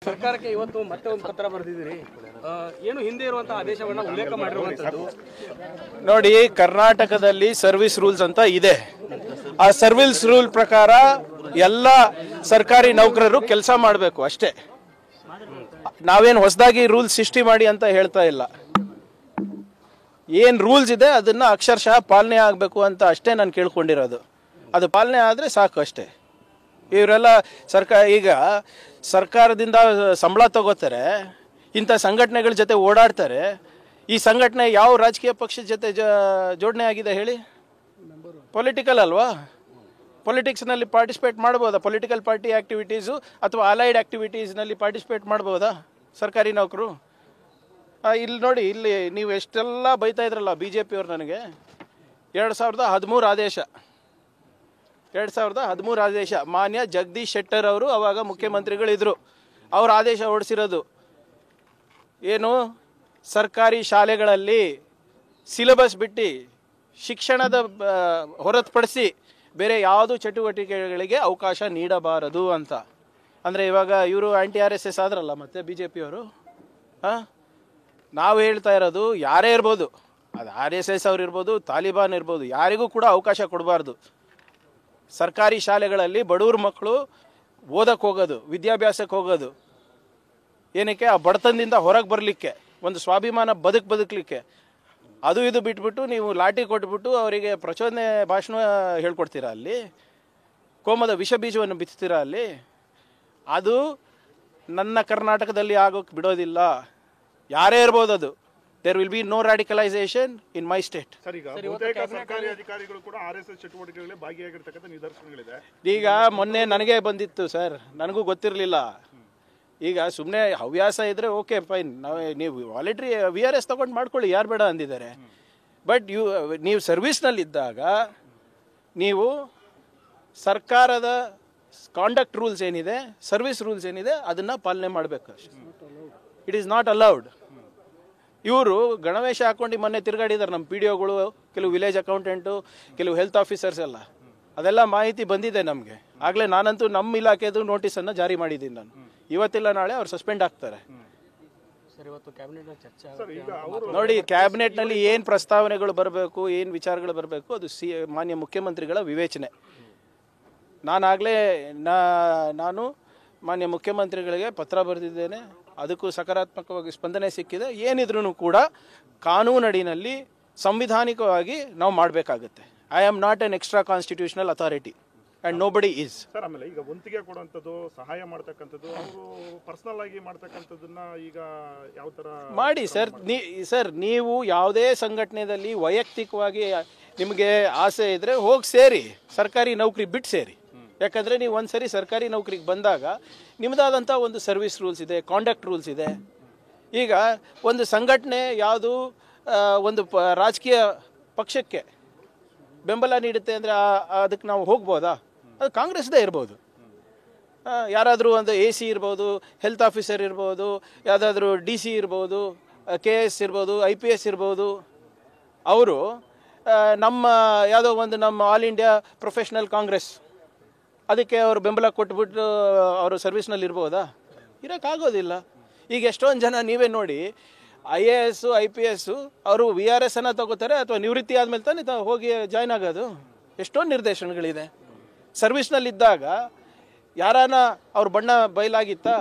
ಸರ್ಕಾರಕ್ಕೆ ಇವತ್ತು ಮತ್ತೆ ಒಂದು ಪತ್ರ ಬರೆದಿದ್ದೀರಿ. ಏನು ಹಿಂದೆ ಇರುವಂತಹ ಆದೇಶವನ್ನ ಉಲ್ಲೇಖ ಮಾಡಿರುವಂತದ್ದು ನೋಡಿ, ಕರ್ನಾಟಕದಲ್ಲಿ ಸರ್ವಿಸ್ ರೂಲ್ಸ್ ಅಂತ ಇದೆ. ಆ ಸರ್ವಿಸ್ ರೂಲ್ ಪ್ರಕಾರ ಎಲ್ಲ ಸರ್ಕಾರಿ ನೌಕರರು ಕೆಲಸ ಮಾಡಬೇಕು ಅಷ್ಟೇ. ನಾವೇನು ಹೊಸದಾಗಿ ರೂಲ್ಸ್ ಸೃಷ್ಟಿ ಮಾಡಿ ಅಂತ ಹೇಳ್ತಾ ಇಲ್ಲ. ಏನು ರೂಲ್ಸ್ ಇದೆ ಅದನ್ನ ಅಕ್ಷರಶಃ ಪಾಲನೆ ಆಗಬೇಕು ಅಂತ ಅಷ್ಟೇ ನಾನು ಕೇಳ್ಕೊಂಡಿರೋದು. ಅದು ಪಾಲನೆ ಆದರೆ ಸಾಕು ಅಷ್ಟೇ. ಇವರೆಲ್ಲ ಈಗ ಸರ್ಕಾರದಿಂದ ಸಂಬಳ ತಗೋತಾರೆ, ಇಂಥ ಸಂಘಟನೆಗಳ ಜೊತೆ ಓಡಾಡ್ತಾರೆ. ಈ ಸಂಘಟನೆ ಯಾವ ರಾಜಕೀಯ ಪಕ್ಷದ ಜೊತೆ ಜೋಡಣೆ ಆಗಿದೆ ಹೇಳಿ? ಪೊಲಿಟಿಕಲ್ ಅಲ್ವಾ? ಪೊಲಿಟಿಕ್ಸ್ನಲ್ಲಿ ಪಾರ್ಟಿಸಿಪೇಟ್ ಮಾಡ್ಬೋದಾ? ಪೊಲಿಟಿಕಲ್ ಪಾರ್ಟಿ ಆ್ಯಕ್ಟಿವಿಟೀಸು ಅಥವಾ ಅಲೈಡ್ ಆ್ಯಕ್ಟಿವಿಟೀಸ್ನಲ್ಲಿ ಪಾರ್ಟಿಸಿಪೇಟ್ ಮಾಡ್ಬೋದಾ ಸರ್ಕಾರಿ ನೌಕರು? ಇಲ್ಲಿ ನೋಡಿ, ಇಲ್ಲಿ ನೀವು ಎಷ್ಟೆಲ್ಲ ಬೈತಾ ಇದ್ರಲ್ಲ ಬಿ ಜೆ ಪಿಯವ್ರು ನನಗೆ. 2013 ಆದೇಶ, 2013 ಆದೇಶ ಮಾನ್ಯ ಜಗದೀಶ್ ಶೆಟ್ಟರ್ ಅವರು ಅವಾಗ ಮುಖ್ಯಮಂತ್ರಿಗಳಿದ್ರು. ಅವ್ರ ಆದೇಶ ಹೊರಡಿಸಿರೋದು ಏನು? ಸರ್ಕಾರಿ ಶಾಲೆಗಳಲ್ಲಿ ಸಿಲೆಬಸ್ ಬಿಟ್ಟು ಶಿಕ್ಷಣದ ಹೊರತುಪಡಿಸಿ ಬೇರೆ ಯಾವುದು ಚಟುವಟಿಕೆಗಳಿಗೆ ಅವಕಾಶ ನೀಡಬಾರದು ಅಂತ. ಅಂದರೆ ಇವಾಗ ಇವರು RSS ಆದ್ರಲ್ಲ ಮತ್ತೆ ಬಿ ಜೆ ಪಿಯವರು. ನಾವು ಹೇಳ್ತಾ ಇರೋದು, ಯಾರೇ ಇರ್ಬೋದು, ಅದು RSS ಅವ್ರು ಇರ್ಬೋದು, ತಾಲಿಬಾನ್ ಇರ್ಬೋದು, ಯಾರಿಗೂ ಕೂಡ ಅವಕಾಶ ಕೊಡಬಾರ್ದು. ಸರ್ಕಾರಿ ಶಾಲೆಗಳಲ್ಲಿ ಬಡವ್ರ ಮಕ್ಕಳು ಓದಕ್ಕೆ ಹೋಗೋದು, ವಿದ್ಯಾಭ್ಯಾಸಕ್ಕೆ ಹೋಗೋದು ಏನಕ್ಕೆ? ಆ ಬಡತನದಿಂದ ಹೊರಗೆ ಬರಲಿಕ್ಕೆ, ಒಂದು ಸ್ವಾಭಿಮಾನ ಬದುಕಲಿಕ್ಕೆ. ಅದು ಇದು ಬಿಟ್ಬಿಟ್ಟು ನೀವು ಲಾಠಿ ಕೊಟ್ಬಿಟ್ಟು ಅವರಿಗೆ ಪ್ರಚೋದನೆ ಭಾಷಣ ಹೇಳ್ಕೊಡ್ತೀರಾ ಅಲ್ಲಿ? ಕೋಮದ ವಿಷ ಬೀಜವನ್ನು ಬಿತ್ತೀರಾ ಅಲ್ಲಿ? ಅದು ನನ್ನ ಕರ್ನಾಟಕದಲ್ಲಿ ಆಗೋಕ್ಕೆ ಬಿಡೋದಿಲ್ಲ. ಯಾರೇ ಇರ್ಬೋದು ಅದು. There will be no radicalisation in my state. ಸರ್ಕಾರಿ ಅಧಿಕಾರಿಗಳು ಕೂಡ RSS ಚಟುವಟಿಕೆಗಳಲ್ಲಿ ಭಾಗಿಯಾಗಿರ್ತಕ್ಕಂಥ ನಿದರ್ಶನಗಳಿದೆ. ಈಗ ಮೊನ್ನೆ ನನಗೆ ಬಂದಿತ್ತು ಸರ್, ನನಗೂ ಗೊತ್ತಿರಲಿಲ್ಲ. ಈಗ ಸುಮ್ಮನೆ ಹವ್ಯಾಸ ಇದ್ರೆ ಓಕೆ ಫೈನ್, ನೀವು ವಾಲಂಟ್ರಿ VRS ತಗೊಂಡು ಮಾಡ್ಕೊಳ್ಳಿ, ಯಾರು ಬೇಡ ಅಂದಿದ್ದಾರೆ. ಬಟ್ ನೀವು ಸರ್ವಿಸ್ನಲ್ಲಿದ್ದಾಗ ನೀವು ಸರ್ಕಾರದ ಕಾಂಡಕ್ಟ್ ರೂಲ್ಸ್ ಏನಿದೆ, ಸರ್ವಿಸ್ ರೂಲ್ಸ್ ಏನಿದೆ, ಅದನ್ನು ಪಾಲನೆ ಮಾಡಬೇಕು. It is not allowed. ಇವರು ಗಣವೇಶ ಹಾಕೊಂಡು ಮೊನ್ನೆ ತಿರುಗಾಡಿದ್ದಾರೆ ನಮ್ಮ PDOಗಳು, ಕೆಲವು ವಿಲೇಜ್ ಅಕೌಂಟೆಂಟು, ಕೆಲವು ಹೆಲ್ತ್ ಆಫೀಸರ್ಸ್ ಎಲ್ಲ. ಅದೆಲ್ಲ ಮಾಹಿತಿ ಬಂದಿದೆ ನಮಗೆ. ಆಗಲೇ ನಾನಂತೂ ನಮ್ಮ ಇಲಾಖೆದು ನೋಟಿಸನ್ನು ಜಾರಿ ಮಾಡಿದ್ದೀನಿ. ನಾನು ಇವತ್ತಿಲ್ಲ ನಾಳೆ ಅವ್ರು ಸಸ್ಪೆಂಡ್ ಆಗ್ತಾರೆ. ನೋಡಿ, ಕ್ಯಾಬಿನೆಟ್ನಲ್ಲಿ ಏನು ಪ್ರಸ್ತಾವನೆಗಳು ಬರಬೇಕು, ಏನು ವಿಚಾರಗಳು ಬರಬೇಕು, ಅದು ಮಾನ್ಯ ಮುಖ್ಯಮಂತ್ರಿಗಳ ವಿವೇಚನೆ. ನಾನು ಮಾನ್ಯ ಮುಖ್ಯಮಂತ್ರಿಗಳಿಗೆ ಪತ್ರ ಬರೆದಿದ್ದೇನೆ. ಅದಕ್ಕೂ ಸಕಾರಾತ್ಮಕವಾಗಿ ಸ್ಪಂದನೆ ಸಿಕ್ಕಿದೆ. ಏನಿದ್ರೂ ಕೂಡ ಕಾನೂನಡಿನಲ್ಲಿ ಸಂವಿಧಾನಿಕವಾಗಿ ನಾವು ಮಾಡಬೇಕಾಗುತ್ತೆ. I am not an extra constitutional authority and nobody is. Sir, ಆಮೇಲೆ ಈಗ ವಂತಿಗೆ ಕೊಡುವಂಥದ್ದು, ಸಹಾಯ ಮಾಡ್ತಕ್ಕಂಥದ್ದು, ಅವರು ಪರ್ಸನಲ್ ಆಗಿ ಮಾಡ್ತಕ್ಕಂಥದ್ದನ್ನ ಈಗ ಯಾವ ಥರ ಮಾಡಿ ಸರ್? ನೀವು ಯಾವುದೇ ಸಂಘಟನೆಯಲ್ಲಿ ವೈಯಕ್ತಿಕವಾಗಿ ನಿಮಗೆ ಆಸೆ ಇದ್ದರೆ ಹೋಗಿ ಸೇರಿ, ಸರ್ಕಾರಿ ನೌಕರಿ ಬಿಟ್ಟು ಸೇರಿ. ಯಾಕಂದರೆ ನೀವು ಒಂದ್ಸರಿ ಸರ್ಕಾರಿ ನೌಕರಿಗೆ ಬಂದಾಗ ನಿಮ್ಮದಾದಂಥ ಒಂದು ಸರ್ವಿಸ್ ರೂಲ್ಸ್ ಇದೆ, ಕಾಂಡಕ್ಟ್ ರೂಲ್ಸ್ ಇದೆ. ಈಗ ಒಂದು ಸಂಘಟನೆ ಯಾವುದು ಒಂದು ರಾಜಕೀಯ ಪಕ್ಷಕ್ಕೆ ಬೆಂಬಲ ನೀಡುತ್ತೆ ಅಂದರೆ ಅದಕ್ಕೆ ನಾವು ಹೋಗ್ಬೋದಾ? ಅದು ಕಾಂಗ್ರೆಸ್ದೇ ಇರ್ಬೋದು. ಯಾರಾದರೂ ಒಂದು AC ಇರ್ಬೋದು, ಹೆಲ್ತ್ ಆಫೀಸರ್ ಇರ್ಬೋದು, ಯಾವುದಾದ್ರೂ DC ಇರ್ಬೋದು, KS ಇರ್ಬೋದು, IPS ಇರ್ಬೋದು. ಅವರು ನಮ್ಮ ಯಾವುದೋ ಒಂದು ನಮ್ಮ ಆಲ್ ಇಂಡಿಯಾ ಪ್ರೊಫೆಷ್ನಲ್ ಕಾಂಗ್ರೆಸ್, ಅದಕ್ಕೆ ಅವರು ಬೆಂಬಲ ಕೊಟ್ಬಿಟ್ಟು ಅವರು ಸರ್ವಿಸ್ನಲ್ಲಿ ಇರ್ಬೋದಾ? ಇರೋಕ್ಕಾಗೋದಿಲ್ಲ. ಈಗ ಎಷ್ಟೊಂದು ಜನ ನೀವೇ ನೋಡಿ, IAS IPS ಅವರು VRS ಅನ್ನು ತಗೋತಾರೆ, ಅಥವಾ ನಿವೃತ್ತಿ ಆದಮೇಲೆ ತಾನೇ ಹೋಗಿ ಜಾಯ್ನ್ ಆಗೋದು. ಎಷ್ಟೊಂದು ನಿರ್ದೇಶನಗಳಿದೆ. ಸರ್ವಿಸ್ನಲ್ಲಿದ್ದಾಗ ಯಾರಾನ ಅವ್ರ ಬಣ್ಣ ಬಯಲಾಗಿತ್ತಾ?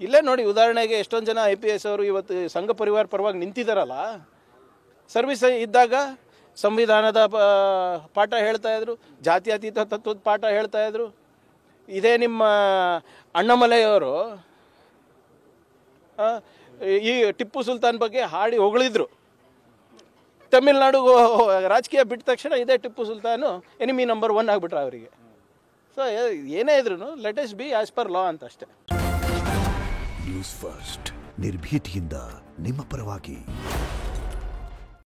ಇಲ್ಲೇ ನೋಡಿ, ಉದಾಹರಣೆಗೆ ಎಷ್ಟೊಂದು ಜನ IPS ಅವರು ಇವತ್ತು ಸಂಘ ಪರಿವಾರ ಪರವಾಗಿ ನಿಂತಿದ್ದಾರಲ್ಲ. ಸರ್ವಿಸ್ ಇದ್ದಾಗ ಸಂವಿಧಾನದ ಪಾಠ ಹೇಳ್ತಾ ಇದ್ರು, ಜಾತ್ಯತೀತ ತತ್ವದ ಪಾಠ ಹೇಳ್ತಾ ಇದ್ರು. ಇದೇ ನಿಮ್ಮ ಅಣ್ಣಾಮಲೈಯವರು ಈ ಟಿಪ್ಪು ಸುಲ್ತಾನ್ ಬಗ್ಗೆ ಹಾಡಿ ಹೊಗಳಿದ್ರು. ತಮಿಳ್ನಾಡು ರಾಜಕೀಯ ಬಿಟ್ಟ ತಕ್ಷಣ ಇದೇ ಟಿಪ್ಪು ಸುಲ್ತಾನು ಎನಿಮಿ ನಂಬರ್ 1 ಆಗಿಬಿಟ್ರೆ ಅವರಿಗೆ. ಸೊ ಏನೇ ಇದ್ರು let us be as per law ಅಂತ ಅಷ್ಟೇ. ನ್ಯೂಸ್ ಫಸ್ಟ್, ನಿರ್ಭೀತಿಯಿಂದ ನಿಮ್ಮ ಪರವಾಗಿ.